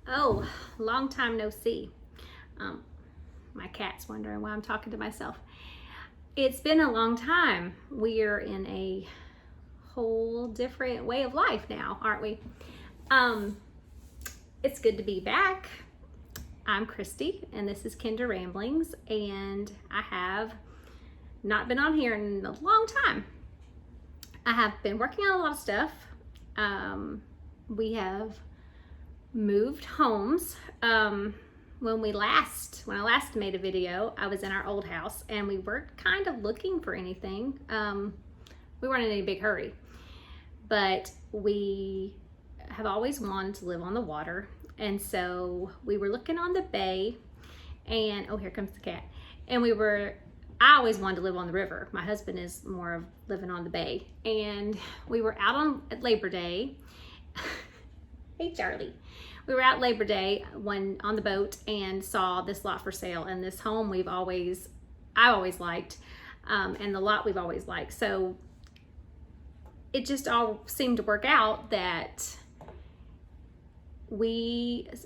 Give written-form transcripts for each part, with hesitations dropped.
Oh, long time no see. My cat's wondering why I'm talking to myself. It's been a long time. We're in a whole different way of life now, aren't we? It's good to be back. I'm Christy, and this is Kinder Ramblings, and I have not been on here in a long time. I have been working on a lot of stuff. We have moved homes. When I last made a video, I was in our old house and we weren't kind of looking for anything. We weren't in any big hurry, but we have always wanted to live on the water. And so we were looking on the bay and, oh, here comes the cat. And I always wanted to live on the river. My husband is more of living on the bay. And we were out on Labor Day. Hey, Charlie. We were out Labor Day on the boat and saw this lot for sale, and this home I've always liked, and the lot we've always liked. So it just all seemed to work out that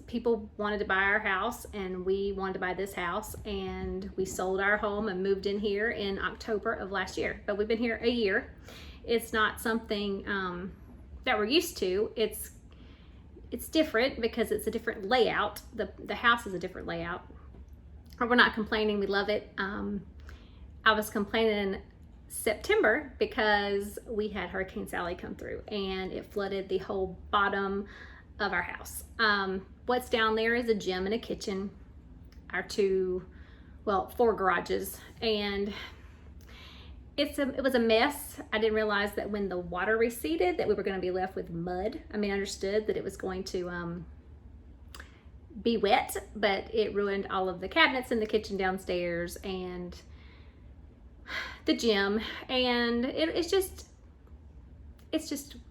people wanted to buy our house, and we wanted to buy this house, and we sold our home and moved in here in October of last year. But we've been here a year. It's not something that we're used to. It's different because it's a different layout. The house is a different layout. We're not complaining, we love it. I was complaining in September because we had Hurricane Sally come through and it flooded the whole bottom of our house. What's down there is a gym and a kitchen, our 4 garages, and it was a mess. I didn't realize that when the water receded that we were going to be left with mud. I understood that it was going to be wet, but it ruined all of the cabinets in the kitchen downstairs and the gym, and it's just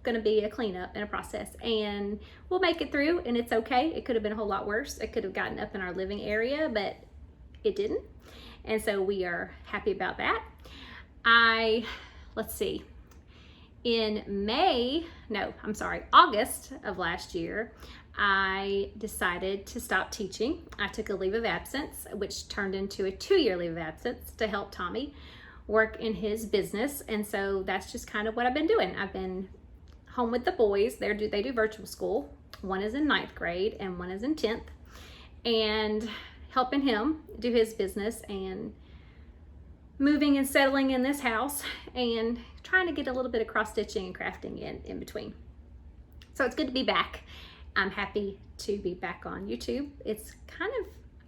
going to be a cleanup and a process, and we'll make it through, and it's okay. It could have been a whole lot worse. It could have gotten up in our living area, but it didn't, and so we are happy about that. Let's see, in August of last year, I decided to stop teaching. I took a leave of absence, which turned into a 2-year leave of absence to help Tommy work in his business. And so that's just kind of what I've been doing. I've been home with the boys. They do virtual school. One is in 9th grade and one is in 10th, and helping him do his business and moving and settling in this house and trying to get a little bit of cross stitching and crafting in between. So it's good to be back. I'm happy to be back on YouTube. It's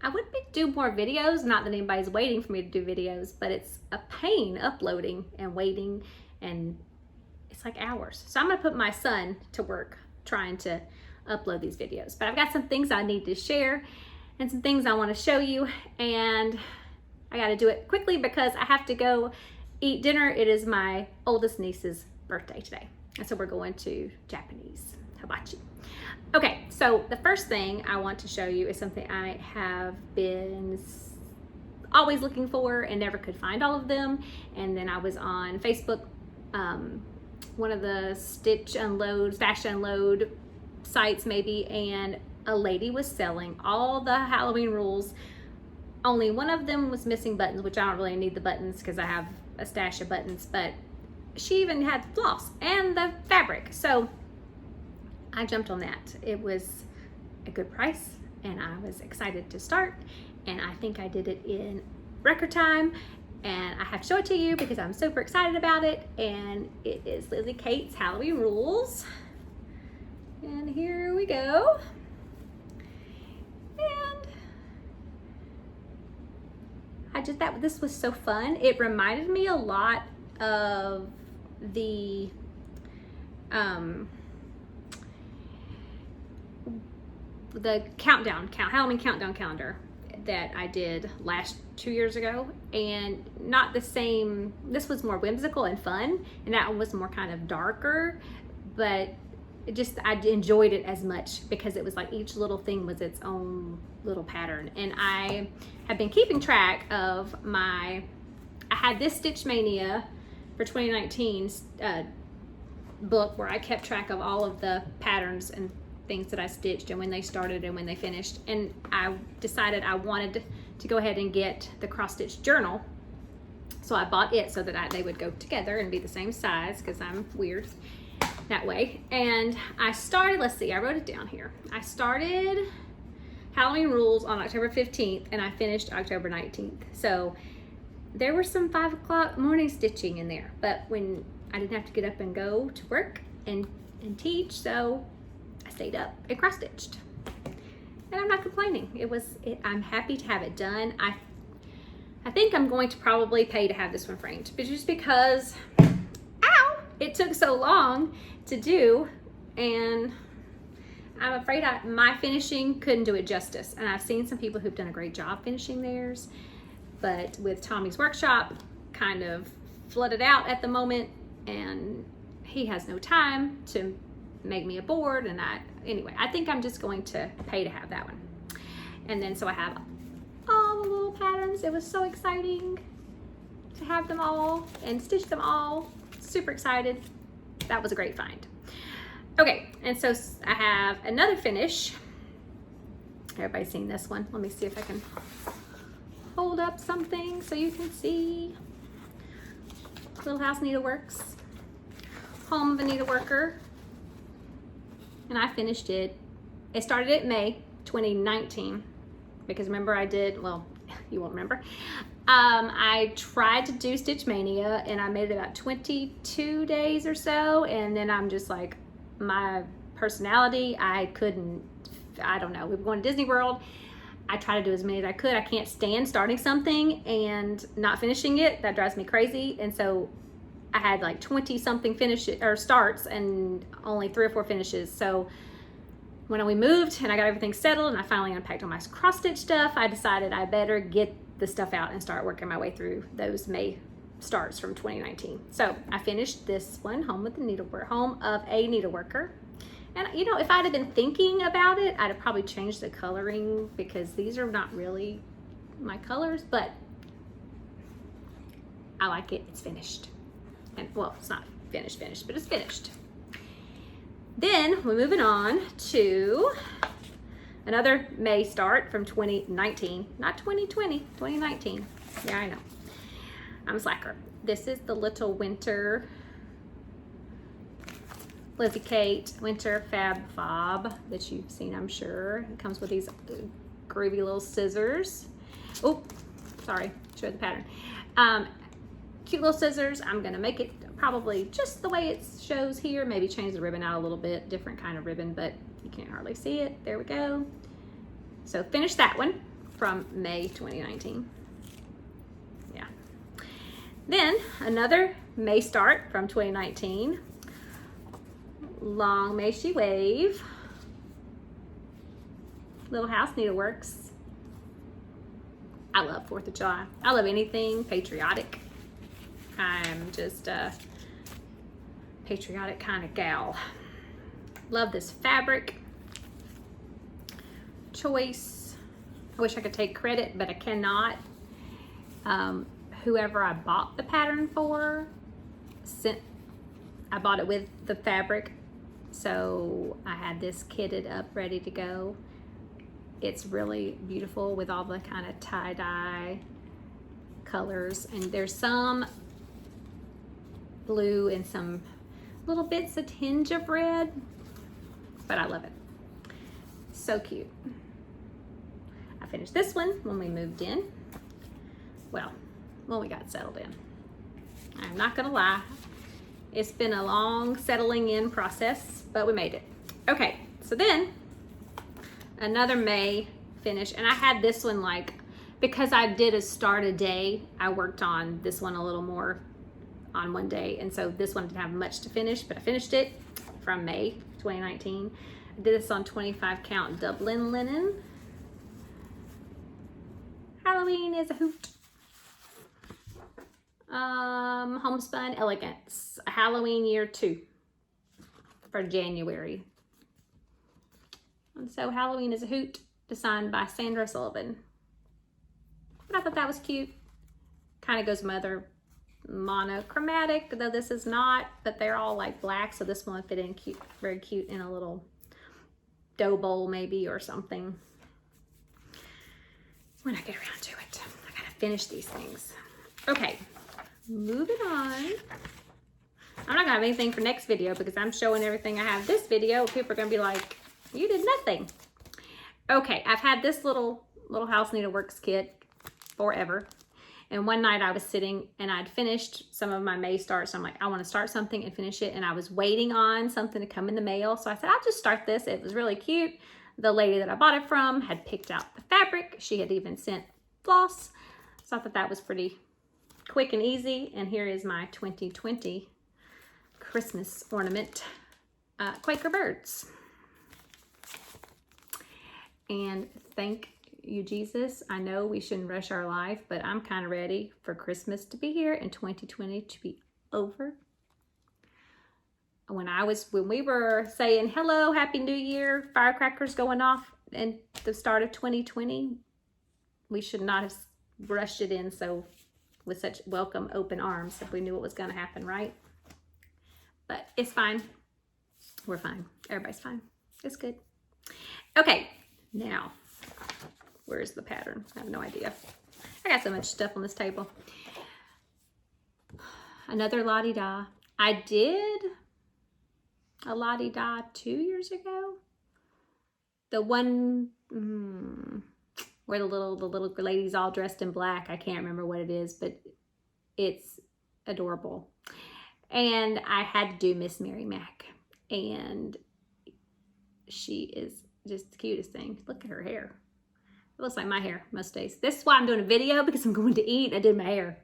I would do more videos, not that anybody's waiting for me to do videos, but it's a pain uploading and waiting, and it's like hours. So I'm gonna put my son to work trying to upload these videos. But I've got some things I need to share and some things I wanna show you, and I got to do it quickly because I have to go eat dinner. It is my oldest niece's birthday today, and so we're going to Japanese hibachi. Okay, so the first thing I want to show you is something I have been always looking for and never could find all of them. And then I was on Facebook, one of the Stitch Unload, Stash Unload sites maybe, and a lady was selling all the Halloween rules. Only one of them was missing buttons, which I don't really need the buttons because I have a stash of buttons, but she even had floss and the fabric. So I jumped on that. It was a good price and I was excited to start, and I think I did it in record time, and I have to show it to you because I'm super excited about it. And it is Lizzie Kate's Halloween Rules. And here we go. This was so fun. It reminded me a lot of the Halloween countdown calendar that I did 2 years ago, and not the same. This was more whimsical and fun, and that one was more kind of darker, but I enjoyed it as much because it was like each little thing was its own little pattern. And I have been keeping track of I had this Stitch Mania for 2019 book where I kept track of all of the patterns and things that I stitched and when they started and when they finished. And I decided I wanted to go ahead and get the cross stitch journal. So I bought it so that they would go together and be the same size, because I'm weird that way. And I started, let's see, I wrote it down here. I started Halloween Rules on October 15th and I finished October 19th. So there were some 5 o'clock morning stitching in there, but when I didn't have to get up and go to work and teach, so I stayed up and cross stitched. And I'm not complaining. I'm happy to have it done. I think I'm going to probably pay to have this one framed, but just because, ow, it took so long to do, and I'm afraid my finishing couldn't do it justice. And I've seen some people who've done a great job finishing theirs, but with Tommy's workshop kind of flooded out at the moment, and he has no time to make me a board. And anyway, I think I'm just going to pay to have that one. And then so I have all the little patterns. It was so exciting to have them all and stitch them all. Super excited. That was a great find. Okay, and so I have another finish. Everybody's seen this one. Let me see if I can hold up something so you can see. Little House Needleworks, Home of a Needleworker. And I finished it. It started in May 2019, because remember I did, well, you won't remember. I tried to do Stitch Mania and I made it about 22 days or so, and then I'm just like, my personality, I don't know. We were going to Disney World. I try to do as many as I could. I can't stand starting something and not finishing it. That drives me crazy. And so I had like 20 something finishes or starts and only 3 or 4 finishes. So when we moved and I got everything settled and I finally unpacked all my cross stitch stuff, I decided I better get the stuff out and start working my way through those May starts from 2019. So I finished this one, Home of a Needleworker. And you know, if I'd have been thinking about it, I'd have probably changed the coloring, because these are not really my colors, but I like it. It's finished. And well, it's not finished, but it's finished. Then we're moving on to another May start from 2019, not 2020, 2019. Yeah, I know. I'm a slacker. This is the Little Winter Lizzie Kate Winter Fab Fob that you've seen, I'm sure. It comes with these groovy little scissors. Oh, sorry, show the pattern. Cute little scissors. I'm gonna make it probably just the way it shows here. Maybe change the ribbon out a little bit, different kind of ribbon, but you can't hardly see it. There we go. So finish that one from May 2019. Yeah. Then another May start from 2019. Long May She Wave, Little House Needleworks. I love 4th of July. I love anything patriotic. I'm just a patriotic kind of gal. Love this fabric choice. I wish I could take credit, but I cannot. Whoever I bought the pattern for, I bought it with the fabric. So I had this kitted up, ready to go. It's really beautiful with all the kind of tie-dye colors. And there's some blue and some little bits, a tinge of red, but I love it. So cute. I finished this one when we moved in. Well, when we got settled in. I'm not gonna lie. It's been a long settling in process, but we made it. Okay, so then another May finish, and I had this one because I did a start a day, I worked on this one a little more on one day, and so this one didn't have much to finish, but I finished it from May 2019. I did this on 25 count Dublin linen. Halloween is a hoot. Homespun Elegance, Halloween year 2 for January. And so Halloween is a hoot, designed by Sandra Sullivan. But I thought that was cute. Kind of goes with my other monochromatic, though this is not, but they're all like black, so this one will fit in cute, very cute in a little dough bowl maybe or something when I get around to it. I gotta finish these things. Okay, moving on. I'm not gonna have anything for next video because I'm showing everything I have this video. People are gonna be like, you did nothing. Okay, I've had this little House Needleworks kit forever. And one night I was sitting and I'd finished some of my May starts. I'm like, I want to start something and finish it. And I was waiting on something to come in the mail. So I said, I'll just start this. It was really cute. The lady that I bought it from had picked out the fabric. She had even sent floss. So I thought that was pretty quick and easy. And here is my 2020 Christmas ornament, Quaker birds. And thank you, Jesus. I know we shouldn't rush our life, but I'm kind of ready for Christmas to be here and 2020 to be over. When we were saying hello, Happy New Year, firecrackers going off and the start of 2020, we should not have rushed it in with such welcome open arms if we knew what was going to happen, right? But it's fine. We're fine. Everybody's fine. It's good. Okay, now, where's the pattern? I have no idea. I got so much stuff on this table. Another la-di-da. I did a la-di-da 2 years ago. The one where the little lady's all dressed in black. I can't remember what it is, but it's adorable. And I had to do Miss Mary Mack. And she is just the cutest thing. Look at her hair. It looks like my hair most days. This is why I'm doing a video, because I'm going to eat. I did my hair.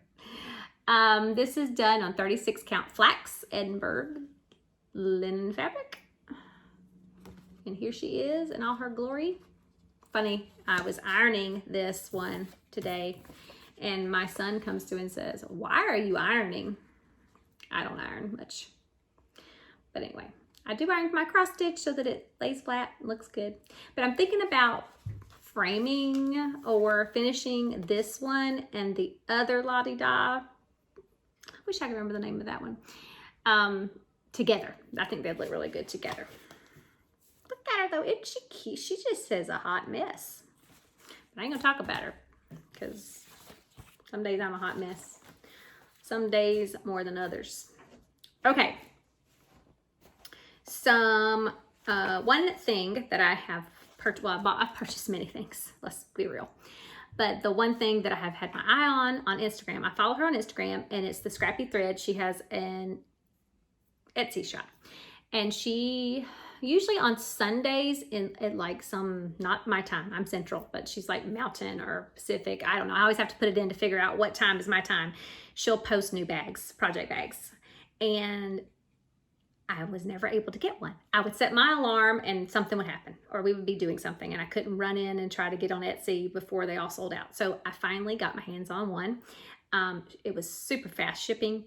This is done on 36 count flax Edinburgh linen fabric. And here she is in all her glory. Funny, I was ironing this one today and my son comes to and says, "Why are you ironing?" I don't iron much. But anyway, I do iron my cross stitch so that it lays flat and looks good. But I'm thinking about framing or finishing this one and the other la-di-da. I wish I could remember the name of that one. Together. I think they'd look really good together. Look at her though, isn't she cute? She just says a hot mess. But I ain't gonna talk about her because some days I'm a hot mess. Some days more than others. Okay. One thing that I have purchased, well, I've purchased many things, let's be real. But the one thing that I have had my eye on Instagram, I follow her on Instagram, and it's the Scrappy Thread. She has an Etsy shop. And she, usually on Sundays, at like some, not my time, I'm Central, but she's like Mountain or Pacific, I don't know. I always have to put it in to figure out what time is my time. She'll post new bags, project bags. And I was never able to get one. I would set my alarm and something would happen, or we would be doing something and I couldn't run in and try to get on Etsy before they all sold out. So I finally got my hands on one. It was super fast shipping.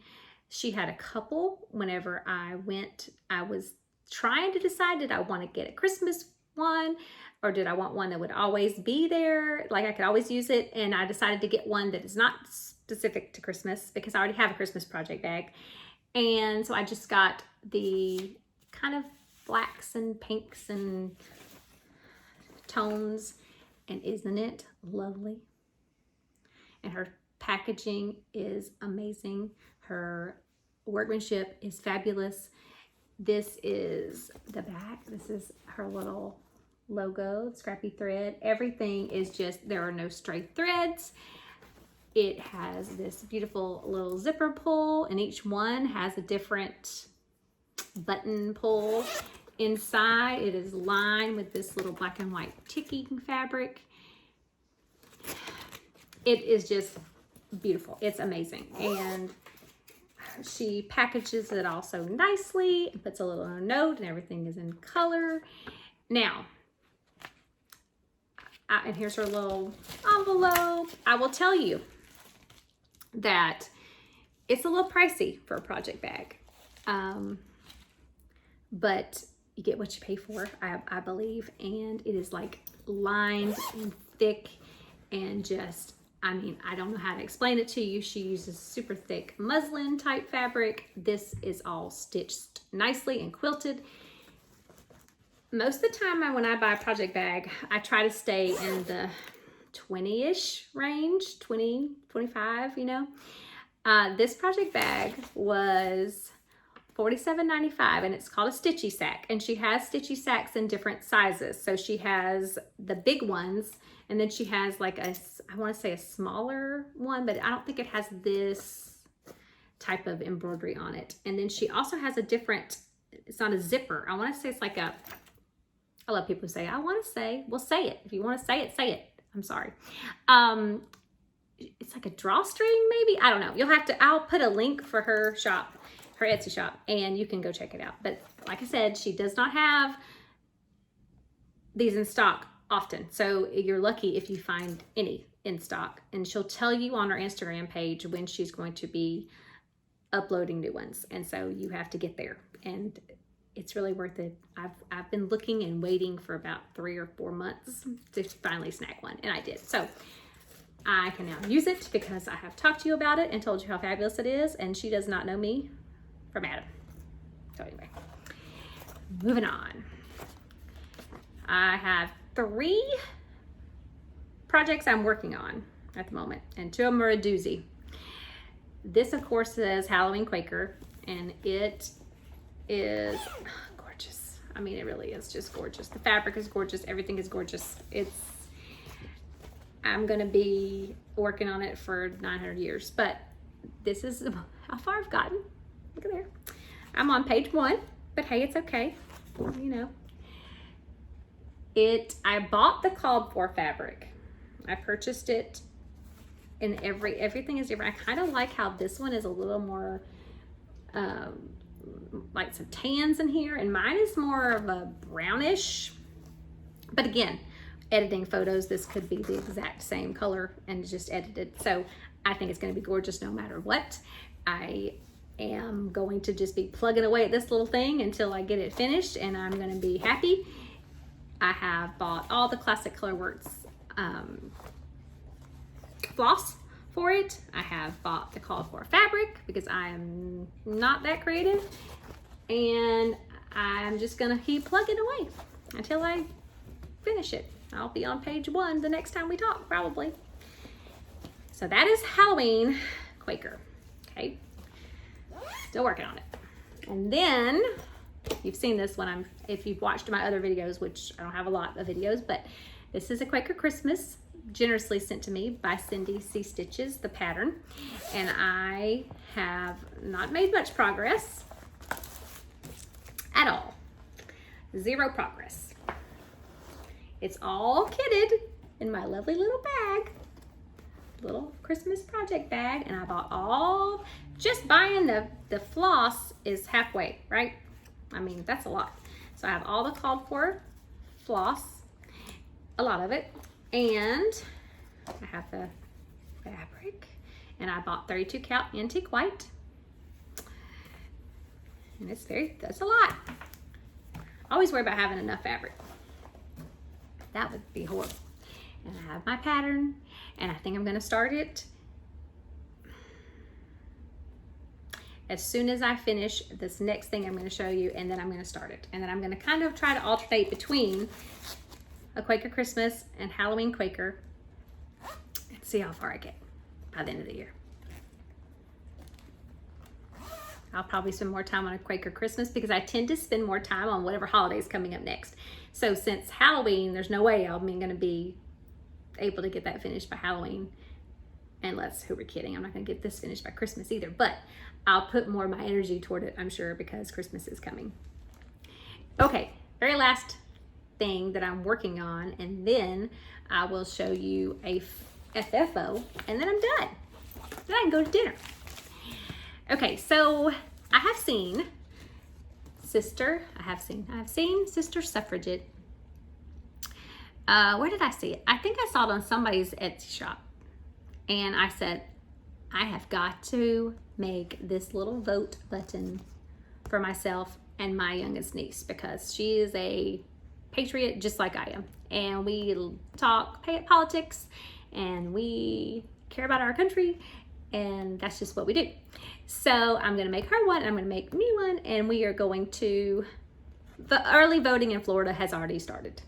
She had a couple. Whenever I went, I was trying to decide, did I want to get a Christmas one or did I want one that would always be there? Like I could always use it. And I decided to get one that is not specific to Christmas because I already have a Christmas project bag. And so I just got the kind of blacks and pinks and tones. And isn't it lovely? And her packaging is amazing. Her workmanship is fabulous. This is the back. This is her little logo, Scrappy Thread. Everything is just, there are no stray threads. It has this beautiful little zipper pull, and each one has a different button pull. Inside, it is lined with this little black and white ticking fabric. It is just beautiful. It's amazing. And she packages it all so nicely and puts a little note, and everything is in color. Now, and here's her little envelope. I will tell you that it's a little pricey for a project bag. But you get what you pay for, I believe. And it is like lined and thick and just, I mean, I don't know how to explain it to you. She uses super thick muslin type fabric. This is all stitched nicely and quilted. most of the time when I buy a project bag, I try to stay in the 20-ish range, 20, 25, you know. This project bag was $47.95 and it's called a Stitche sack, and she has Stitche sacks in different sizes. So she has the big ones, and then she has like I want to say a smaller one, but I don't think it has this type of embroidery on it. And then she also has a different, it's not a zipper. I want to say it's like a, I love people who say, I want to say, well, say it. If you want to say it, say it. I'm sorry. It's like a drawstring, maybe. I don't know. You'll have to, I'll put a link for her shop, her Etsy shop, and you can go check it out. But like I said, she does not have these in stock often. So you're lucky if you find any in stock, and she'll tell you on her Instagram page when she's going to be uploading new ones. And so you have to get there, and it's really worth it. I've been looking and waiting for about 3 or 4 months to finally snag one, and I did. So I can now use it because I have talked to you about it and told you how fabulous it is, and she does not know me from Adam. So anyway, moving on. I have 3 projects I'm working on at the moment, and 2 of them are a doozy. This, of course, says Halloween Quaker, and it is gorgeous. I mean, it really is just gorgeous. The fabric is gorgeous. Everything is gorgeous. I'm gonna be working on it for 900 years, but this is how far I've gotten. Look at there. I'm on page 1, but hey, it's okay. You know, I bought the called for fabric. I purchased it, and everything is different. I kind of like how this one is a little more like some tans in here, and mine is more of a brownish. But again, editing photos, this could be the exact same color and just edited. So I think it's going to be gorgeous no matter what. I am going to just be plugging away at this little thing until I get it finished, and I'm going to be happy. I have bought all the Classic Colorworks floss for it. I have bought the called for fabric because I am not that creative, and I'm just gonna keep plugging away until I finish it. I'll be on page 1 the next time we talk, probably. So that is Halloween Quaker. Okay, still working on it. And then you've seen this one if you've watched my other videos, which I don't have a lot of videos, but this is a Quaker Christmas, generously sent to me by Cindy C. Stitches, the pattern. And I have not made much progress at all. 0 progress. It's all kitted in my lovely little bag, little Christmas project bag, and I bought just buying the floss is halfway, right? I mean, that's a lot. So I have all the called for floss, a lot of it, and I have the fabric, and I bought 32 count antique white, and that's a lot. I always worry about having enough fabric. That would be horrible. And I have my pattern, and I think I'm going to start it as soon as I finish this next thing I'm going to show you, and then I'm going to start it. And then I'm going to kind of try to alternate between a Quaker Christmas and Halloween Quaker and see how far I get by the end of the year. I'll probably spend more time on a Quaker Christmas because I tend to spend more time on whatever holiday is coming up next. So since Halloween, there's no way I'm going to be able to get that finished by Halloween. Unless, who we're kidding, I'm not going to get this finished by Christmas either. But I'll put more of my energy toward it, I'm sure, because Christmas is coming. Okay, very last thing that I'm working on, and then I will show you a FFO, and then I'm done. Then I can go to dinner. Okay, so I have seen Sister Sufragette. Where did I see it? I think I saw it on somebody's Etsy shop. And I said, I have got to make this little vote button for myself and my youngest niece because she is a patriot just like I am. And we talk politics and we care about our country, and that's just what we do. So I'm gonna make her one, and I'm gonna make me one, and we are going to the early voting in Florida has already started.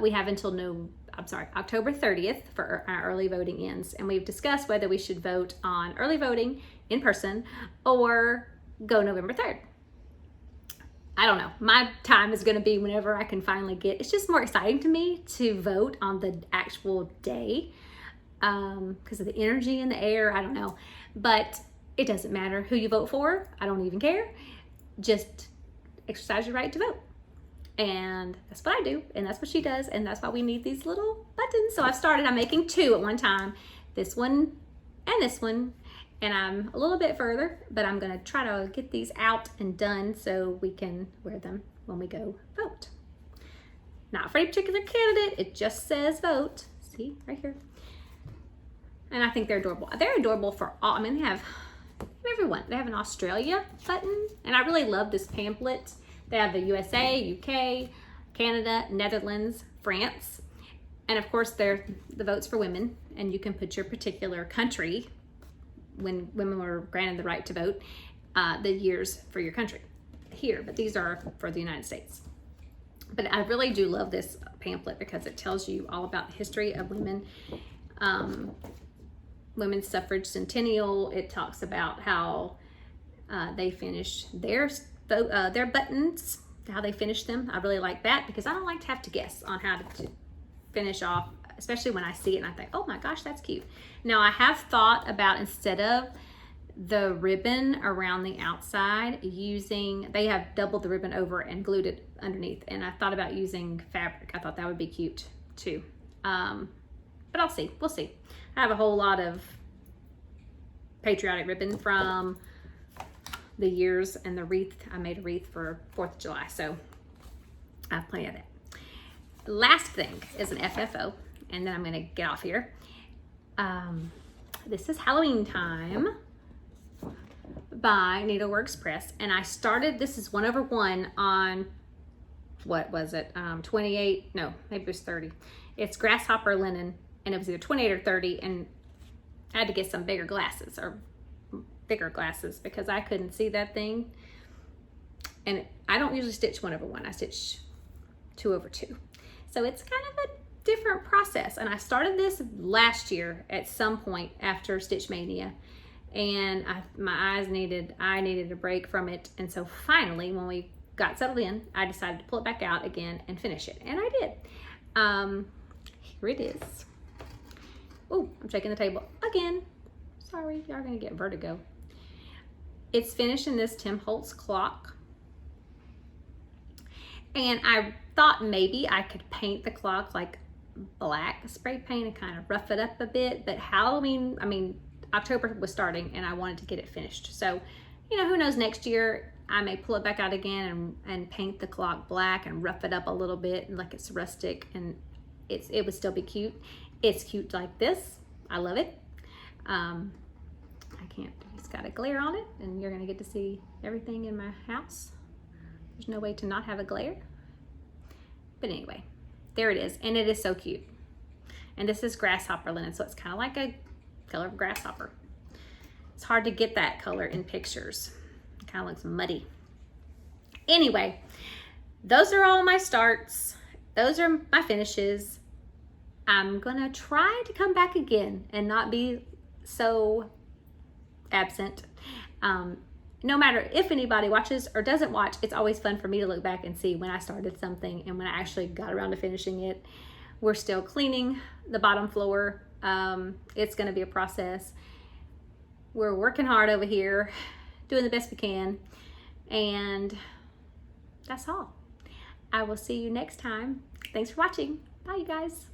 We have until October 30th for our early voting ends. And we've discussed whether we should vote on early voting in person or go November 3rd. I don't know. My time is going to be whenever I can finally get, it's just more exciting to me to vote on the actual day because of the energy in the air. I don't know. But it doesn't matter who you vote for. I don't even care. Just exercise your right to vote. And that's what I do. And that's what she does. And that's why we need these little buttons. So I'm making 2 at one time. This one and this one. And I'm a little bit further, but I'm gonna try to get these out and done so we can wear them when we go vote. Not for any particular candidate, it just says vote. See, right here. And I think they're adorable. They're adorable for all, I mean, they have everyone. They have an Australia button, and I really love this pamphlet. They have the USA, UK, Canada, Netherlands, France, and of course they're the votes for women, and you can put your particular country when women were granted the right to vote, the years for your country here, but these are for the United States. But I really do love this pamphlet because it tells you all about the history of women, women's suffrage centennial. It talks about how they finished their buttons, how they finished them. I really like that because I don't like to have to guess on how to finish off, especially when I see it and I think, oh my gosh, that's cute. Now I have thought about, instead of the ribbon around the outside, they have doubled the ribbon over and glued it underneath. And I thought about using fabric. I thought that would be cute too. But I'll see, we'll see. I have a whole lot of patriotic ribbon from the years and the wreath. I made a wreath for 4th of July, so I have plenty of that. Last thing is an FFO. And then I'm gonna get off here. This is Halloween Time by Needleworks Press. And I started, this is 1/1 on, what was it? 28, no, maybe it was 30. It's grasshopper linen, and it was either 28 or 30. And I had to get some bigger glasses because I couldn't see that thing. And I don't usually stitch 1/1, I stitch 2/2. So it's kind of a different process, and I started this last year at some point after Stitch Mania, and I needed a break from it, and so finally when we got settled in, I decided to pull it back out again and finish it, and I did. Here it is. Oh, I'm shaking the table again. Sorry, y'all are gonna get vertigo. It's finished in this Tim Holtz clock, and I thought maybe I could paint the clock like black spray paint and kind of rough it up a bit, but October was starting and I wanted to get it finished. So, you know, who knows, next year I may pull it back out again and paint the clock black and rough it up a little bit like it's rustic, and it would still be cute. It's cute like this. I love it. It's got a glare on it, and you're gonna get to see everything in my house. There's no way to not have a glare. But anyway, there it is, and it is so cute. And this is grasshopper linen, so it's kind of like a color of grasshopper. It's hard to get that color in pictures. It kind of looks muddy. Anyway, those are all my starts. Those are my finishes. I'm gonna try to come back again and not be so absent. No matter if anybody watches or doesn't watch, it's always fun for me to look back and see when I started something and when I actually got around to finishing it. We're still cleaning the bottom floor. It's gonna be a process. We're working hard over here, doing the best we can, and that's all. I will see you next time. Thanks for watching. Bye, you guys.